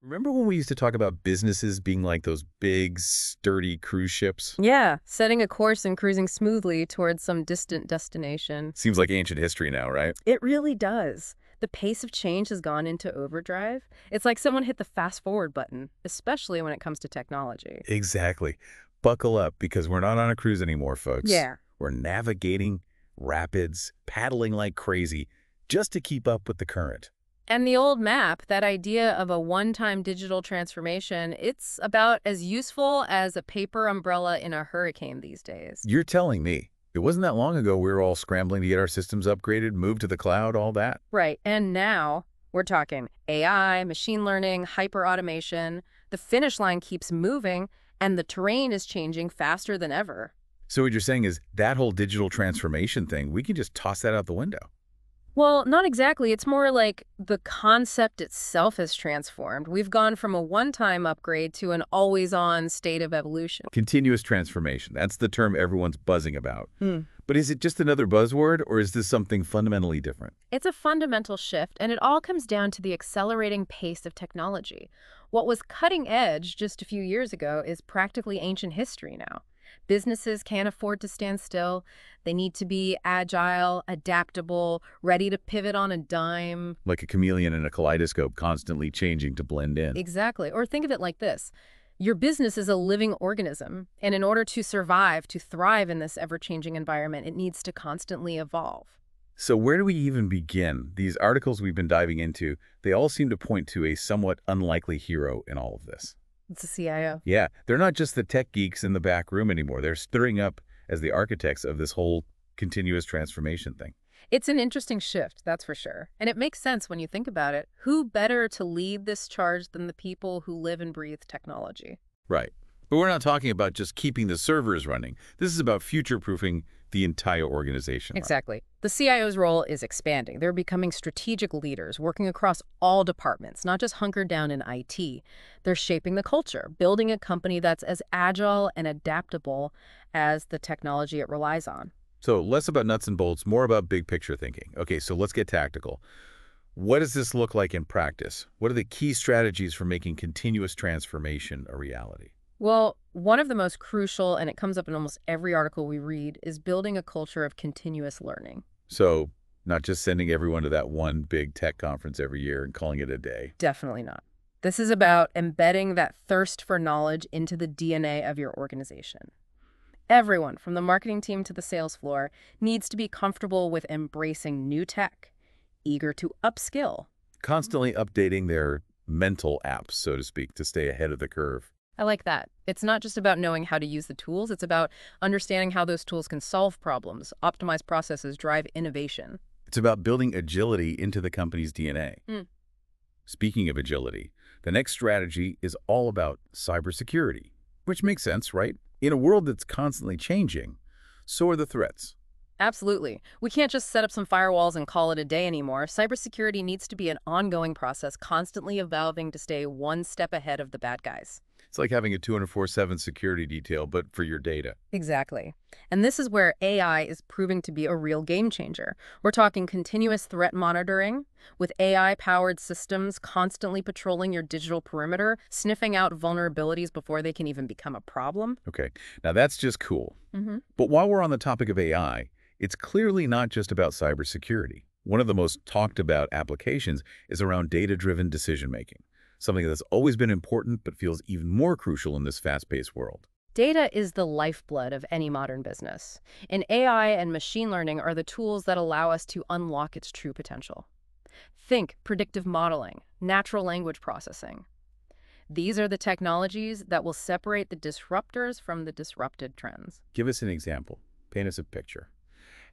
Remember when we used to talk about businesses being like those big, sturdy cruise ships? Yeah, setting a course and cruising smoothly towards some distant destination. Seems like ancient history now, right? It really does. The pace of change has gone into overdrive. It's like someone hit the fast forward button, especially when it comes to technology. Exactly. Buckle up because we're not on a cruise anymore, folks. Yeah. We're navigating rapids, paddling like crazy, just to keep up with the current. And the old map, that idea of a one-time digital transformation, it's about as useful as a paper umbrella in a hurricane these days. You're telling me. It wasn't that long ago we were all scrambling to get our systems upgraded, moved to the cloud, all that. Right. And now we're talking AI, machine learning, hyper-automation. The finish line keeps moving, and the terrain is changing faster than ever. So what you're saying is that whole digital transformation thing, we can just toss that out the window. Well, not exactly. It's more like the concept itself has transformed. We've gone from a one-time upgrade to an always-on state of evolution. Continuous transformation. That's the term everyone's buzzing about. Hmm. But is it just another buzzword, or is this something fundamentally different? It's a fundamental shift, and it all comes down to the accelerating pace of technology. What was cutting edge just a few years ago is practically ancient history now. Businesses can't afford to stand still. They need to be agile, adaptable, ready to pivot on a dime. Like a chameleon in a kaleidoscope, constantly changing to blend in. Exactly. Or think of it like this. Your business is a living organism, and in order to survive, to thrive in this ever-changing environment, it needs to constantly evolve. So where do we even begin? These articles we've been diving into, they all seem to point to a somewhat unlikely hero in all of this. It's a CIO. Yeah, they're not just the tech geeks in the back room anymore. They're stirring up as the architects of this whole continuous transformation thing. It's an interesting shift, that's for sure. And it makes sense when you think about it. Who better to lead this charge than the people who live and breathe technology? Right. But we're not talking about just keeping the servers running. This is about future-proofing the entire organization. Right? Exactly. The CIO's role is expanding. They're becoming strategic leaders, working across all departments, not just hunkered down in IT. They're shaping the culture, building a company that's as agile and adaptable as the technology it relies on. So less about nuts and bolts, more about big picture thinking. Okay, so let's get tactical. What does this look like in practice? What are the key strategies for making continuous transformation a reality? Well, one of the most crucial, and it comes up in almost every article we read, is building a culture of continuous learning. So not just sending everyone to that one big tech conference every year and calling it a day. Definitely not. This is about embedding that thirst for knowledge into the DNA of your organization. Everyone, from the marketing team to the sales floor, needs to be comfortable with embracing new tech, eager to upskill. Constantly updating their mental apps, so to speak, to stay ahead of the curve. I like that. It's not just about knowing how to use the tools, it's about understanding how those tools can solve problems, optimize processes, drive innovation. It's about building agility into the company's DNA. Mm. Speaking of agility, the next strategy is all about cybersecurity, which makes sense, right? In a world that's constantly changing, so are the threats. Absolutely. We can't just set up some firewalls and call it a day anymore. Cybersecurity needs to be an ongoing process, constantly evolving to stay one step ahead of the bad guys. It's like having a 24/7 security detail, but for your data. Exactly. And this is where AI is proving to be a real game changer. We're talking continuous threat monitoring, with AI-powered systems constantly patrolling your digital perimeter, sniffing out vulnerabilities before they can even become a problem. Okay, now that's just cool. Mm-hmm. But while we're on the topic of AI, it's clearly not just about cybersecurity. One of the most talked about applications is around data-driven decision-making, something that's always been important but feels even more crucial in this fast-paced world. Data is the lifeblood of any modern business, and AI and machine learning are the tools that allow us to unlock its true potential. Think predictive modeling, natural language processing. These are the technologies that will separate the disruptors from the disrupted trends. Give us an example. Paint us a picture.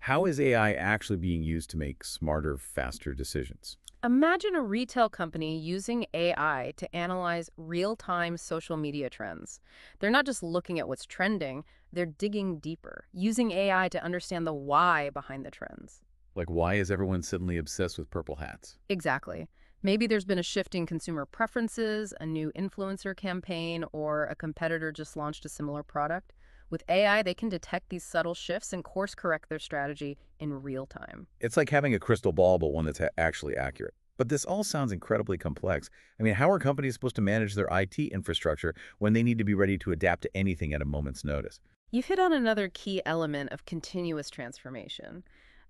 How is AI actually being used to make smarter, faster decisions? Imagine a retail company using AI to analyze real-time social media trends. They're not just looking at what's trending, they're digging deeper, using AI to understand the why behind the trends. Like, why is everyone suddenly obsessed with purple hats? Exactly. Maybe there's been a shift in consumer preferences, a new influencer campaign, or a competitor just launched a similar product. With AI, they can detect these subtle shifts and course-correct their strategy in real time. It's like having a crystal ball, but one that's actually accurate. But this all sounds incredibly complex. I mean, how are companies supposed to manage their IT infrastructure when they need to be ready to adapt to anything at a moment's notice? You've hit on another key element of continuous transformation,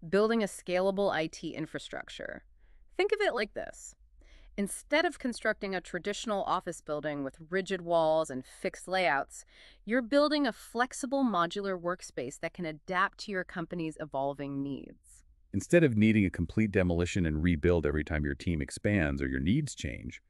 building a scalable IT infrastructure. Think of it like this. Instead of constructing a traditional office building with rigid walls and fixed layouts, you're building a flexible modular workspace that can adapt to your company's evolving needs. Instead of needing a complete demolition and rebuild every time your team expands or your needs change,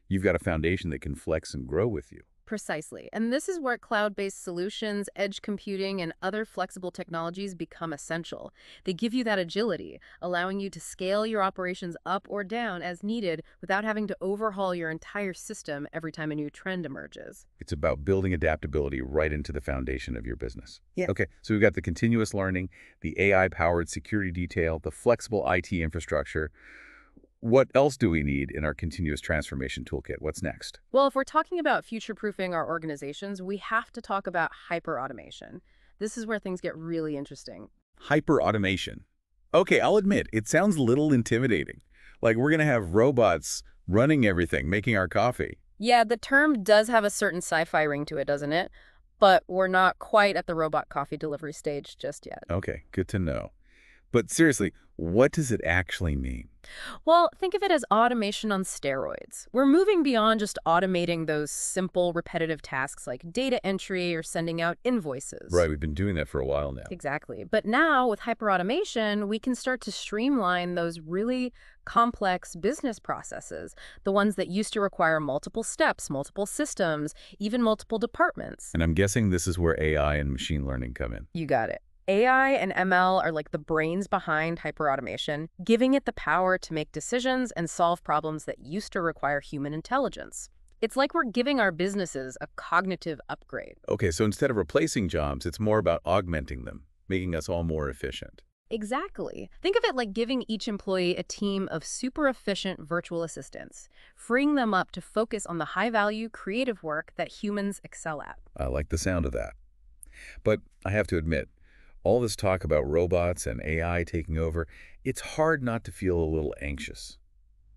you've got a foundation that can flex and grow with you. Precisely. And this is where cloud-based solutions, edge computing, and other flexible technologies become essential. They give you that agility, allowing you to scale your operations up or down as needed without having to overhaul your entire system every time a new trend emerges. It's about building adaptability right into the foundation of your business. Yeah. Okay, so we've got the continuous learning, the AI-powered security detail, the flexible IT infrastructure. What else do we need in our continuous transformation toolkit? What's next? Well, if we're talking about future-proofing our organizations, we have to talk about hyper-automation. This is where things get really interesting. Hyper-automation. Okay, I'll admit, it sounds a little intimidating. Like we're going to have robots running everything, making our coffee. Yeah, the term does have a certain sci-fi ring to it, doesn't it? But we're not quite at the robot coffee delivery stage just yet. Okay, good to know. But seriously, what does it actually mean? Well, think of it as automation on steroids. We're moving beyond just automating those simple, repetitive tasks like data entry or sending out invoices. Right, we've been doing that for a while now. Exactly. But now, with hyperautomation, we can start to streamline those really complex business processes, the ones that used to require multiple steps, multiple systems, even multiple departments. And I'm guessing this is where AI and machine learning come in. You got it. AI and ML are like the brains behind hyperautomation, giving it the power to make decisions and solve problems that used to require human intelligence. It's like we're giving our businesses a cognitive upgrade. Okay, so instead of replacing jobs, it's more about augmenting them, making us all more efficient. Exactly. Think of it like giving each employee a team of super efficient virtual assistants, freeing them up to focus on the high-value, creative work that humans excel at. I like the sound of that. But I have to admit, all this talk about robots and AI taking over, it's hard not to feel a little anxious.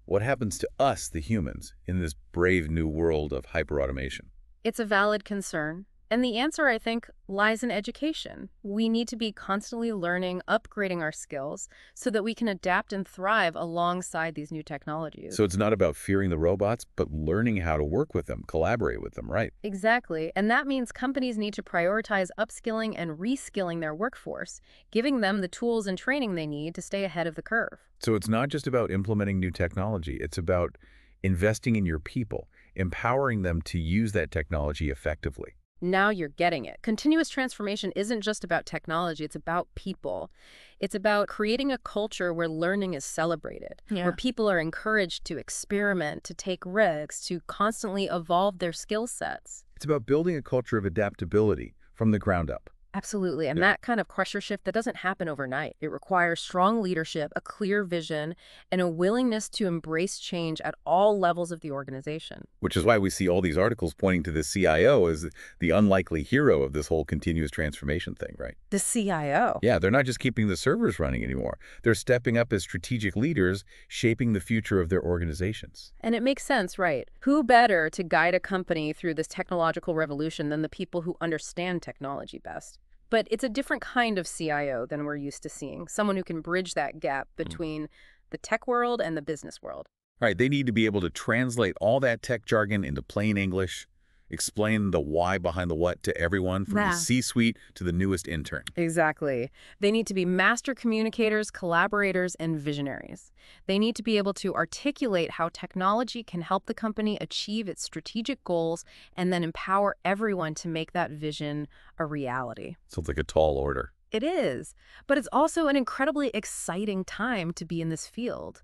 What happens to us, the humans, in this brave new world of hyperautomation? It's a valid concern. And the answer, I think, lies in education. We need to be constantly learning, upgrading our skills so that we can adapt and thrive alongside these new technologies. So it's not about fearing the robots, but learning how to work with them, collaborate with them, right? Exactly. And that means companies need to prioritize upskilling and reskilling their workforce, giving them the tools and training they need to stay ahead of the curve. So it's not just about implementing new technology. It's about investing in your people, empowering them to use that technology effectively. Now you're getting it. Continuous transformation isn't just about technology, it's about people. It's about creating a culture where learning is celebrated, where people are encouraged to experiment, to take risks, to constantly evolve their skill sets. It's about building a culture of adaptability from the ground up. Absolutely. And that kind of culture shift, that doesn't happen overnight. It requires strong leadership, a clear vision, and a willingness to embrace change at all levels of the organization. Which is why we see all these articles pointing to the CIO as the unlikely hero of this whole continuous transformation thing, right? The CIO. Yeah, they're not just keeping the servers running anymore. They're stepping up as strategic leaders, shaping the future of their organizations. And it makes sense, right? Who better to guide a company through this technological revolution than the people who understand technology best? But it's a different kind of CIO than we're used to seeing, someone who can bridge that gap between the tech world and the business world. Right, they need to be able to translate all that tech jargon into plain English, explain the why behind the what to everyone from the C-suite to the newest intern. Exactly. They need to be master communicators, collaborators, and visionaries. They need to be able to articulate how technology can help the company achieve its strategic goals and then empower everyone to make that vision a reality. Sounds like a tall order. It is, but it's also an incredibly exciting time to be in this field.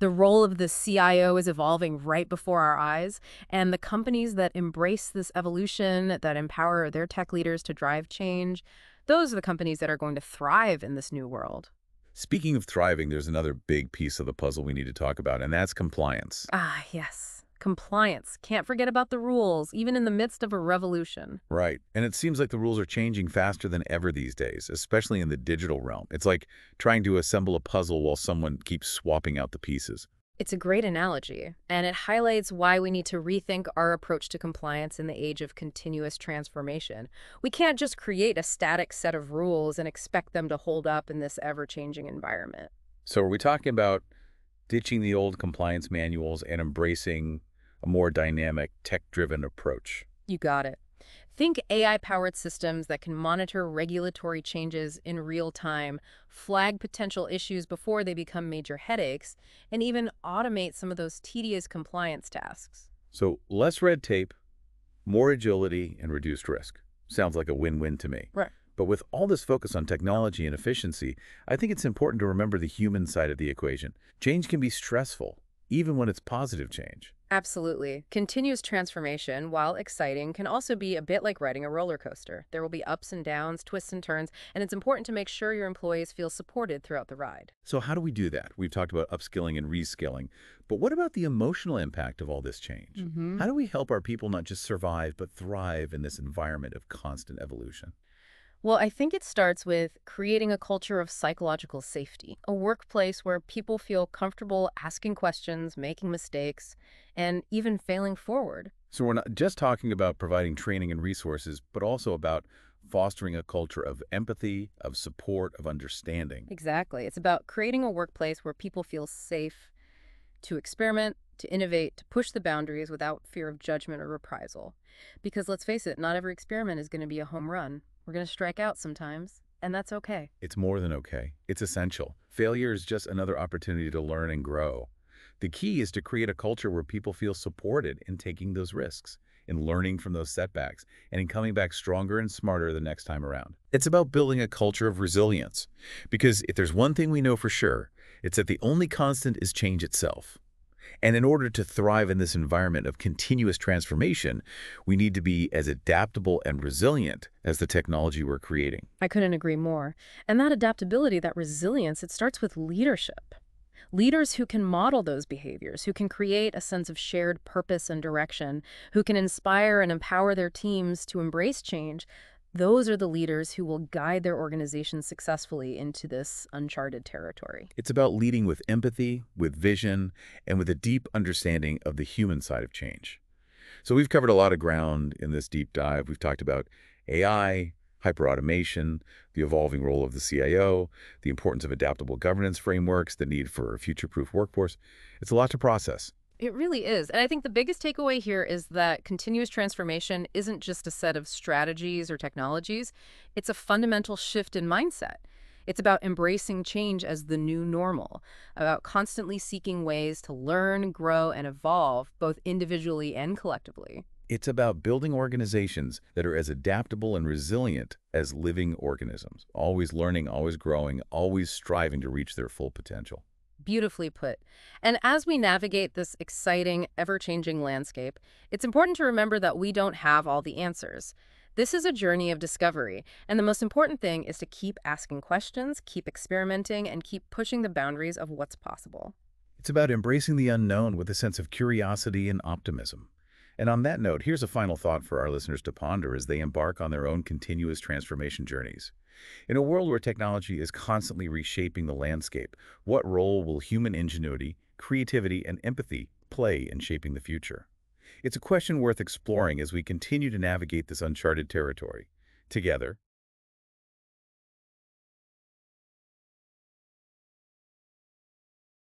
The role of the CIO is evolving right before our eyes, and the companies that embrace this evolution, that empower their tech leaders to drive change, those are the companies that are going to thrive in this new world. Speaking of thriving, there's another big piece of the puzzle we need to talk about, and that's compliance. Ah, yes. Compliance. Can't forget about the rules, even in the midst of a revolution. Right. And it seems like the rules are changing faster than ever these days, especially in the digital realm. It's like trying to assemble a puzzle while someone keeps swapping out the pieces. It's a great analogy, and it highlights why we need to rethink our approach to compliance in the age of continuous transformation. We can't just create a static set of rules and expect them to hold up in this ever-changing environment. So are we talking about ditching the old compliance manuals and embracing a more dynamic, tech-driven approach? You got it. Think AI-powered systems that can monitor regulatory changes in real time, flag potential issues before they become major headaches, and even automate some of those tedious compliance tasks. So less red tape, more agility, and reduced risk. Sounds like a win-win to me. Right. But with all this focus on technology and efficiency, I think it's important to remember the human side of the equation. Change can be stressful, even when it's positive change. Absolutely. Continuous transformation, while exciting, can also be a bit like riding a roller coaster. There will be ups and downs, twists and turns, and it's important to make sure your employees feel supported throughout the ride. So how do we do that? We've talked about upskilling and reskilling, but what about the emotional impact of all this change? hmm How do we help our people not just survive, but thrive in this environment of constant evolution? Well, I think it starts with creating a culture of psychological safety, a workplace where people feel comfortable asking questions, making mistakes, and even failing forward. So we're not just talking about providing training and resources, but also about fostering a culture of empathy, of support, of understanding. Exactly. It's about creating a workplace where people feel safe to experiment, to innovate, to push the boundaries without fear of judgment or reprisal. Because let's face it, not every experiment is going to be a home run. We're going to strike out sometimes, and that's okay. It's more than okay. It's essential. Failure is just another opportunity to learn and grow. The key is to create a culture where people feel supported in taking those risks, in learning from those setbacks, and in coming back stronger and smarter the next time around. It's about building a culture of resilience. Because if there's one thing we know for sure, it's that the only constant is change itself. And in order to thrive in this environment of continuous transformation, we need to be as adaptable and resilient as the technology we're creating. I couldn't agree more. And that adaptability, that resilience, it starts with leadership. Leaders who can model those behaviors, who can create a sense of shared purpose and direction, who can inspire and empower their teams to embrace change, those are the leaders who will guide their organizations successfully into this uncharted territory. It's about leading with empathy, with vision, and with a deep understanding of the human side of change. So we've covered a lot of ground in this deep dive. We've talked about AI, hyperautomation, the evolving role of the CIO, the importance of adaptable governance frameworks, the need for a future-proof workforce. It's a lot to process. It really is. And I think the biggest takeaway here is that continuous transformation isn't just a set of strategies or technologies. It's a fundamental shift in mindset. It's about embracing change as the new normal, about constantly seeking ways to learn, grow, and evolve, both individually and collectively. It's about building organizations that are as adaptable and resilient as living organisms, always learning, always growing, always striving to reach their full potential. Beautifully put. And as we navigate this exciting, ever-changing landscape, it's important to remember that we don't have all the answers. This is a journey of discovery, and the most important thing is to keep asking questions, keep experimenting, and keep pushing the boundaries of what's possible. It's about embracing the unknown with a sense of curiosity and optimism. And on that note, here's a final thought for our listeners to ponder as they embark on their own continuous transformation journeys. In a world where technology is constantly reshaping the landscape, what role will human ingenuity, creativity, and empathy play in shaping the future? It's a question worth exploring as we continue to navigate this uncharted territory. Together,